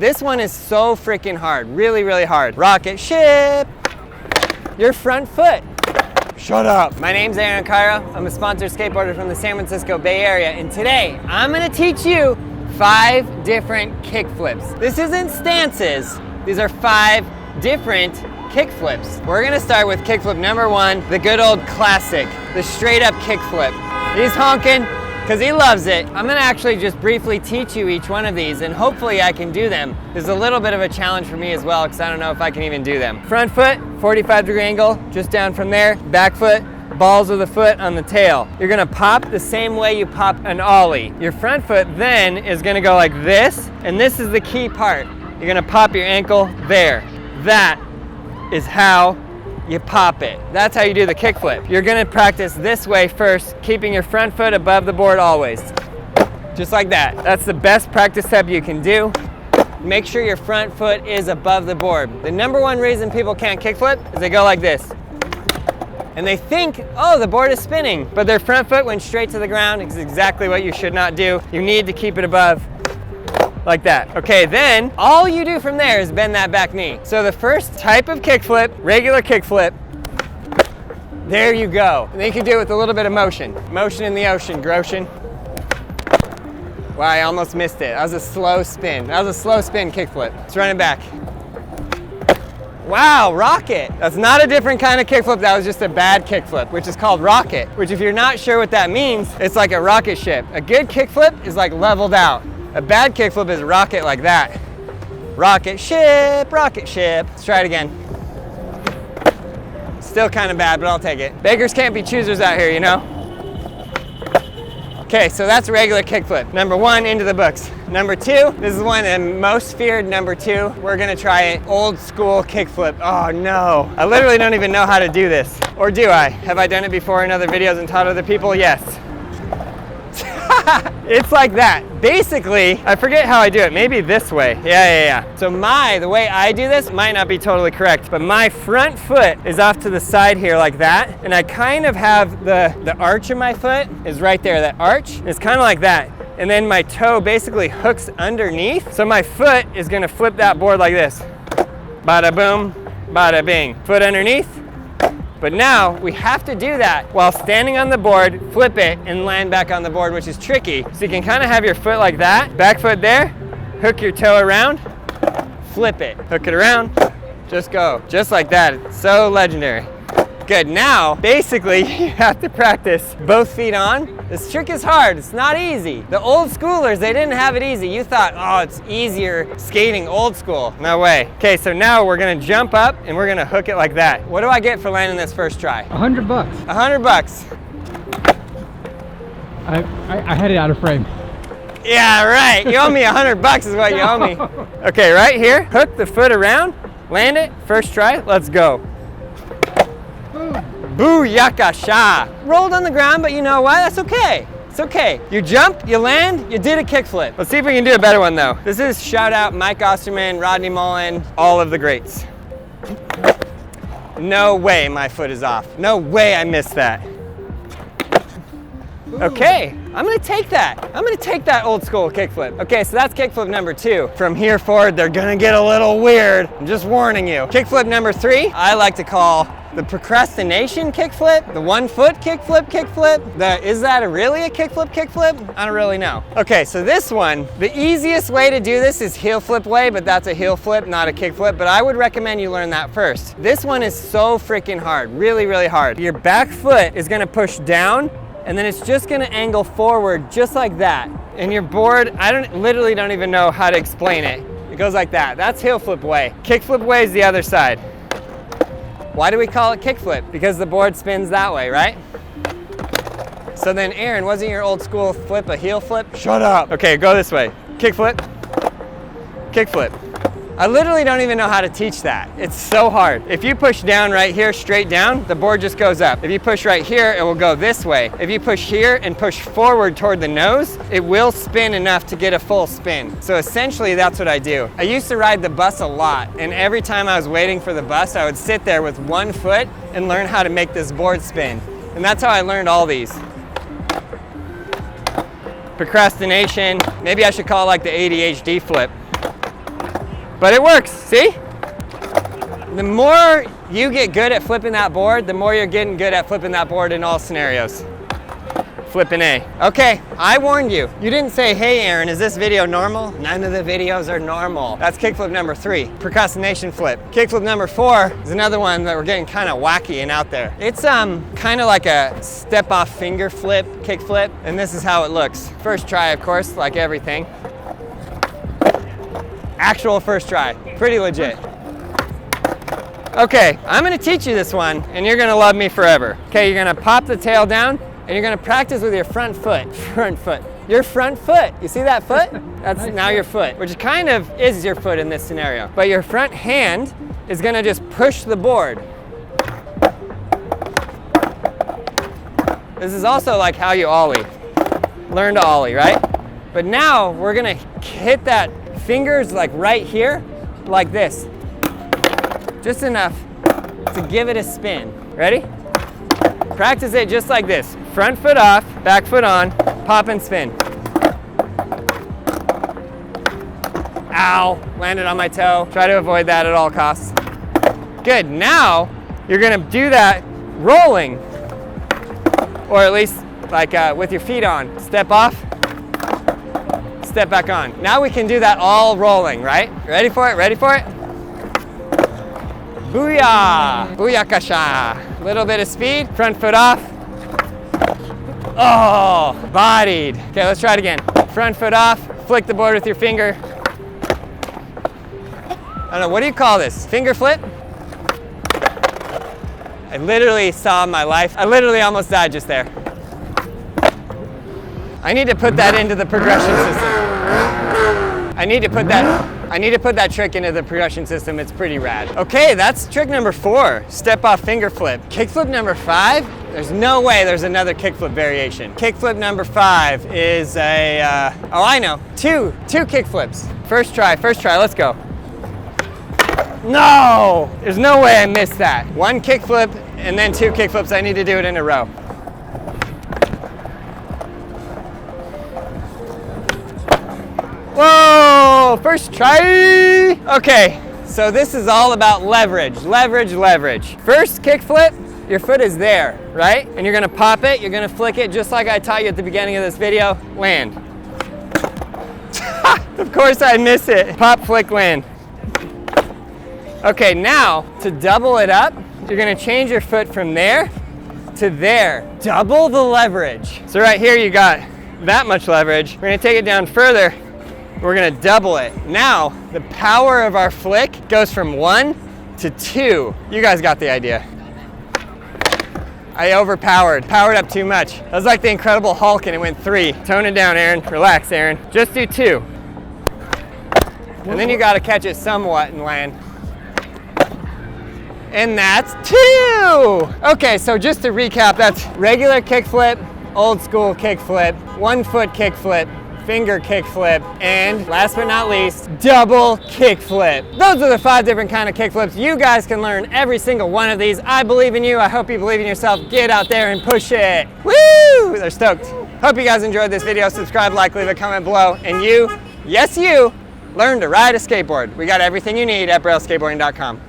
This one is so freaking hard, really, really hard. Rocket ship, your front foot. Shut up. My name's Aaron Cairo. I'm a sponsored skateboarder from the San Francisco Bay Area, and today I'm gonna teach you 5 different kickflips. This isn't stances, these are 5 different kickflips. We're gonna start with kickflip number 1, the good old classic, the straight up kickflip. He's honking because he loves it. I'm gonna actually just briefly teach you each one of these, and hopefully I can do them. This is a little bit of a challenge for me as well because I don't know if I can even do them. Front foot, 45-degree angle, just down from there. Back foot, balls of the foot on the tail. You're gonna pop the same way you pop an ollie. Your front foot then is gonna go like this, and this is the key part. You're gonna pop your ankle there. That is how you pop it. That's how you do the kickflip. You're gonna practice this way first, keeping your front foot above the board always. Just like that. That's the best practice step you can do. Make sure your front foot is above the board. The number 1 reason people can't kickflip is they go like this. And they think, oh, the board is spinning, but their front foot went straight to the ground. It's exactly what you should not do. You need to keep it above, like that. Okay, then all you do from there is bend that back knee. So the first type of kickflip, regular kickflip, there you go. And then you can do it with a little bit of motion. Motion in the ocean, Groshen. Wow, I almost missed it. That was a slow spin. That was a slow spin kickflip. Let's run it back. Wow, rocket. That's not a different kind of kickflip, that was just a bad kickflip, which is called rocket, which if you're not sure what that means, it's like a rocket ship. A good kickflip is like leveled out. A bad kickflip is rocket like that. Rocket ship, rocket ship. Let's try it again. Still kind of bad, but I'll take it. Beggars can't be choosers out here, you know? Okay, so that's a regular kickflip. Number 1, into the books. Number 2, this is one of the most feared number 2. We're gonna try it, old school kickflip. Oh no, I literally don't even know how to do this. Or do I? Have I done it before in other videos and taught other people? Yes. It's like that. Basically, I forget how I do it. Maybe this way. Yeah. So the way I do this might not be totally correct, but my front foot is off to the side here like that, and I kind of have the arch of my foot is right there. That arch is kind of like that. And then my toe basically hooks underneath. So my foot is gonna flip that board like this. Bada boom, bada bing. Foot underneath. But now we have to do that while standing on the board, flip it, and land back on the board, which is tricky. So you can kind of have your foot like that, back foot there, hook your toe around, flip it, hook it around, just go. Just like that. It's so legendary. Good, now basically you have to practice both feet on. This trick is hard, it's not easy. The old schoolers, they didn't have it easy. You thought, oh, it's easier skating old school. No way. Okay, so now we're gonna jump up and we're gonna hook it like that. What do I get for landing this first try? $100. $100. I had it out of frame. Yeah, right. You owe me $100 is what you owe me. Okay, right here, hook the foot around, land it, first try, let's go. Booyakasha. Rolled on the ground, but you know what? That's okay. It's okay. You jump, you land, you did a kickflip. Let's see if we can do a better one though. This is shout out Mike Osterman, Rodney Mullen, all of the greats. No way my foot is off. No way I missed that. Okay, I'm gonna take that. I'm gonna take that old school kickflip. Okay, so that's kickflip number 2. From here forward, they're gonna get a little weird. I'm just warning you. Kickflip number 3, I like to call the procrastination kickflip, the 1 foot kickflip, is that really a kickflip? I don't really know. Okay, so this one, the easiest way to do this is heel flip way, but that's a heel flip, not a kickflip, but I would recommend you learn that first. This one is so freaking hard, really, really hard. Your back foot is gonna push down, and then it's just gonna angle forward just like that. And your board, literally don't even know how to explain it. It goes like that. That's heel flip way. Kickflip way is the other side. Why do we call it kickflip? Because the board spins that way, right? So then Aaron, wasn't your old school flip a heel flip? Shut up. Okay, go this way. Kickflip, kickflip. I literally don't even know how to teach that. It's so hard. If you push down right here, straight down, the board just goes up. If you push right here, it will go this way. If you push here and push forward toward the nose, it will spin enough to get a full spin. So essentially, that's what I do. I used to ride the bus a lot, and every time I was waiting for the bus, I would sit there with 1 foot and learn how to make this board spin. And that's how I learned all these. Procrastination. Maybe I should call it like the ADHD flip. but it works, see? The more you get good at flipping that board, the more you're getting good at flipping that board in all scenarios. Flipping A. Okay, I warned you. You didn't say, hey Aaron, is this video normal? None of the videos are normal. That's kickflip number 3, procrastination flip. Kickflip number 4 is another one that we're getting kind of wacky and out there. It's kind of like a step off finger flip, kickflip, and this is how it looks. First try, of course, like everything. Actual first try, pretty legit. Okay, I'm gonna teach you this one and you're gonna love me forever. Okay, you're gonna pop the tail down and you're gonna practice with your front foot. Your front foot. You see that foot? That's now your foot, which kind of is your foot in this scenario. But your front hand is gonna just push the board. This is also like how you ollie. Learn to ollie, right? But now we're gonna hit that fingers like right here, like this. Just enough to give it a spin. Ready? Practice it just like this. Front foot off, back foot on, pop and spin. Ow, landed on my toe. Try to avoid that at all costs. Good, now you're gonna do that rolling. Or at least like with your feet on. Step off, step back on. Now we can do that all rolling, right? Ready for it, ready for it? Booyah! Booyakasha! Little bit of speed, front foot off. Oh, bodied. Okay, let's try it again. Front foot off, flick the board with your finger. I don't know, what do you call this? Finger flip? I literally saw my life. I literally almost died just there. I need to put that into the progression system. I need to put that trick into the progression system. It's pretty rad. Okay, that's trick number 4, step off finger flip. Kickflip number 5, there's no way there's another kickflip variation. Kickflip number 5 is a, oh I know, two kickflips. First try, let's go. No, there's no way I missed that. 1 kickflip and then 2 kickflips. I need to do it in a row. Whoa, first try. Okay, so this is all about leverage. First kickflip, your foot is there, right? And you're gonna pop it, you're gonna flick it just like I taught you at the beginning of this video. Land. Of course I miss it. Pop, flick, land. Okay, now to double it up, you're gonna change your foot from there to there. Double the leverage. So right here you got that much leverage. We're gonna take it down further. We're gonna double it. Now, the power of our flick goes from 1 to 2. You guys got the idea. I powered up too much. That was like the Incredible Hulk and it went 3. Tone it down, Aaron. Relax, Aaron. Just do 2. And then you gotta catch it somewhat and land. And that's 2! Okay, so just to recap, that's regular kickflip, old school kickflip, 1 foot kickflip, finger kickflip, and last but not least, double kickflip. Those are the 5 different kind of kickflips. You guys can learn every single one of these. I believe in you. I hope you believe in yourself. Get out there and push it. Woo! They're stoked. Hope you guys enjoyed this video. Subscribe, like, leave a comment below. And you, yes you, learn to ride a skateboard. We got everything you need at brailleskateboarding.com.